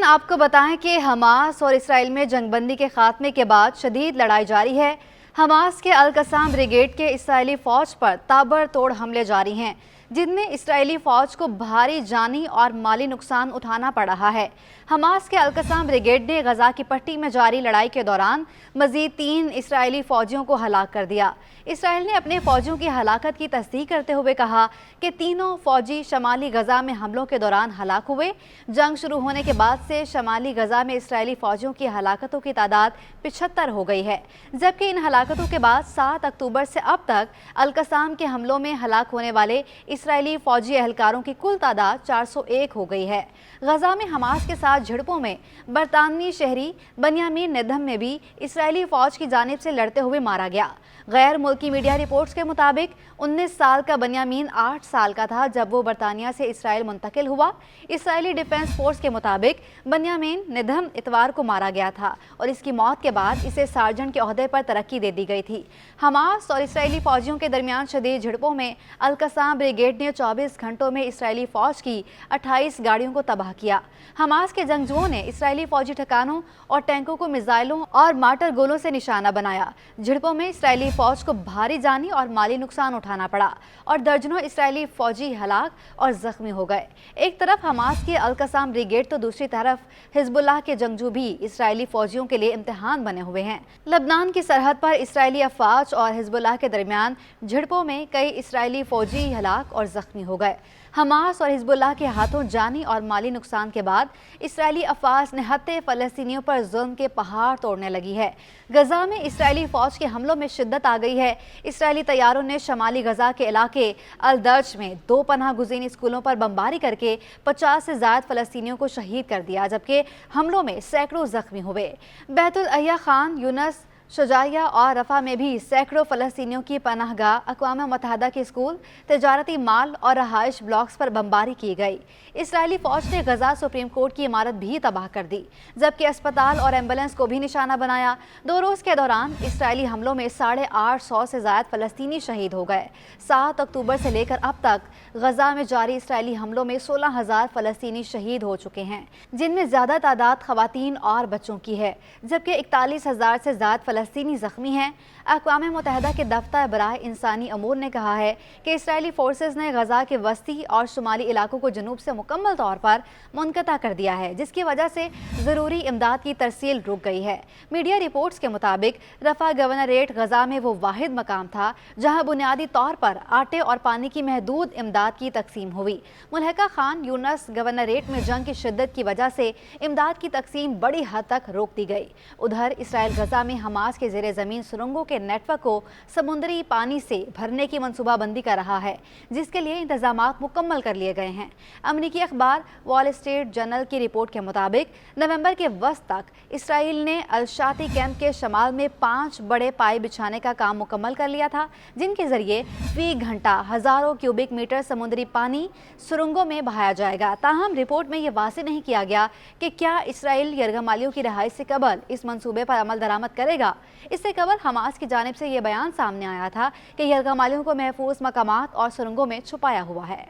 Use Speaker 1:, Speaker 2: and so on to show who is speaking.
Speaker 1: آپ کو بتائیں کہ حماس اور اسرائیل میں جنگ بندی کے خاتمے کے بعد شدید لڑائی جاری ہے۔ حماس کے القسام بریگیڈ کے اسرائیلی فوج پر تابڑتوڑ حملے جاری ہیں، جن میں اسرائیلی فوج کو بھاری جانی اور مالی نقصان اٹھانا پڑ رہا ہے۔ حماس کے القسام بریگیڈ نے غزہ کی پٹی میں جاری لڑائی کے دوران مزید 3 اسرائیلی فوجیوں کو ہلاک کر دیا۔ اسرائیل نے اپنے فوجیوں کی ہلاکت کی تصدیق کرتے ہوئے کہا کہ تینوں فوجی شمالی غزہ میں حملوں کے دوران ہلاک ہوئے۔ جنگ شروع ہونے کے بعد سے شمالی غزہ میں اسرائیلی فوجیوں کی ہلاکتوں کی تعداد 75 ہو گئی ہے، جبکہ ان ہلاکتوں کے بعد 7 اکتوبر سے اب تک القسام کے حملوں میں ہلاک ہونے والے اسرائیلی فوجی اہلکاروں کی کل تعداد 401 ہو گئی ہے۔ غزہ میں حماس کے ساتھ جھڑپوں میں برطانوی شہری بنیامین نیدھم میں بھی اسرائیلی فوج کی جانب سے لڑتے ہوئے مارا گیا۔ غیر ملکی میڈیا رپورٹس کے مطابق 19 سال کا بنیامین 8 سال کا تھا جب وہ برطانیہ سے اسرائیل منتقل ہوا۔ اسرائیلی ڈیفنس فورس کے مطابق بنیامین نیدھم اتوار کو مارا گیا تھا اور اس کی موت کے بعد اسے سارجنٹ کے عہدے پر ترقی دے دی گئی تھی۔ حماس اور اسرائیلی فوجیوں کے درمیان شدید جھڑپوں میں القسام بریگیڈ نے 24 گھنٹوں میں اسرائیلی فوج کی 28 گاڑیوں کو تباہ کیا۔ حماس کے جنگجوؤں نے اسرائیلی فوجی ٹھکانوں اور ٹینکوں کو میزائلوں اور مارٹر گولوں سے نشانہ بنایا۔ جھڑپوں میں اسرائیلی فوج کو بھاری جانی اور مالی نقصان اٹھانا پڑا اور درجنوں اسرائیلی فوجی ہلاک اور زخمی ہو گئے۔ ایک طرف حماس کی القسام بریگیڈ تو دوسری طرف حزب اللہ کے جنگجو بھی اسرائیلی فوجیوں کے لیے امتحان بنے ہوئے ہیں۔ لبنان کی سرحد پر اسرائیلی افواج اور حزب اللہ کے درمیان جھڑپوں میں کئی اسرائیلی فوجی ہلاک اور زخمی ہو گئے۔ حماس اور حزب اللہ کے ہاتھوں جانی اور مالی نقصان کے بعد اسرائیلی افواج نہتے فلسطینیوں پر ظلم کے پہاڑ توڑنے لگی ہے۔ غزہ میں اسرائیلی فوج کے حملوں میں شدت آ گئی ہے۔ اسرائیلی طیاروں نے شمالی غزہ کے علاقے الدرج میں 2 پناہ گزین اسکولوں پر بمباری کر کے 50 سے زائد فلسطینیوں کو شہید کر دیا، جبکہ حملوں میں سینکڑوں زخمی ہوئے۔ بیت الاحیاء، خان یونس، شجاعیہ اور رفح میں بھی سینکڑوں فلسطینیوں کی پناہ گاہ، اقوام متحدہ کے اسکول، تجارتی مال اور رہائش بلاکس پر بمباری کی گئی۔ اسرائیلی فوج نے غزہ سپریم کورٹ کی عمارت بھی تباہ کر دی، جبکہ اسپتال اور ایمبولینس کو بھی نشانہ بنایا۔ 2 روز کے دوران اسرائیلی حملوں میں 850 سے زائد فلسطینی شہید ہو گئے۔ 7 اکتوبر سے لے کر اب تک غزہ میں جاری اسرائیلی حملوں میں 16,000 فلسطینی شہید ہو چکے ہیں، جن میں زیادہ تعداد خواتین اور بچوں کی ہے، جبکہ 41,000 سے زائد فلسطینی زخمی ہیں۔ اقوام متحدہ کے دفتر برائے انسانی امور نے کہا ہے کہ اسرائیلی فورسز نے غزہ کے وسطی اور شمالی علاقوں کو جنوب سے مکمل طور پر منقطع کر دیا ہے، جس کی وجہ سے ضروری امداد کی ترسیل رک گئی ہے۔ میڈیا رپورٹس کے مطابق رفح گورنریٹ غزہ میں وہ واحد مقام تھا جہاں بنیادی طور پر آٹے اور پانی کی محدود امداد کی تقسیم ہوئی۔ ملحقہ خان یونس گورنریٹ میں جنگ کی شدت کی وجہ سے امداد کی تقسیم بڑی حد تک روک دی گئی۔ ادھر اسرائیل غزہ میں حماس کے زیر زمین سرنگوں کے نیٹ ورک کو سمندری پانی سے بھرنے کی منصوبہ بندی کر رہا ہے، جس کے لیے انتظامات مکمل کر لیے گئے ہیں۔ امریکی اخبار وال اسٹریٹ جرنل کی رپورٹ کے مطابق نومبر کے وسط تک اسرائیل نے الشاطی کیمپ کے شمال میں 5 بڑے پائے بچھانے کا کام مکمل کر لیا تھا، جن کے ذریعے فی گھنٹہ ہزاروں کیوبک میٹر سمندری پانی سرنگوں میں بہایا جائے گا۔ تاہم رپورٹ میں یہ واضح نہیں کیا گیا کہ کیا اسرائیل یرغمالیوں کی رہائی سے قبل اس منصوبے پر عمل درآمد کرے گا۔ اس سے قبل حماس کی جانب سے یہ بیان سامنے آیا تھا کہ یرغمالیوں کو محفوظ مقامات اور سرنگوں میں چھپایا ہوا ہے۔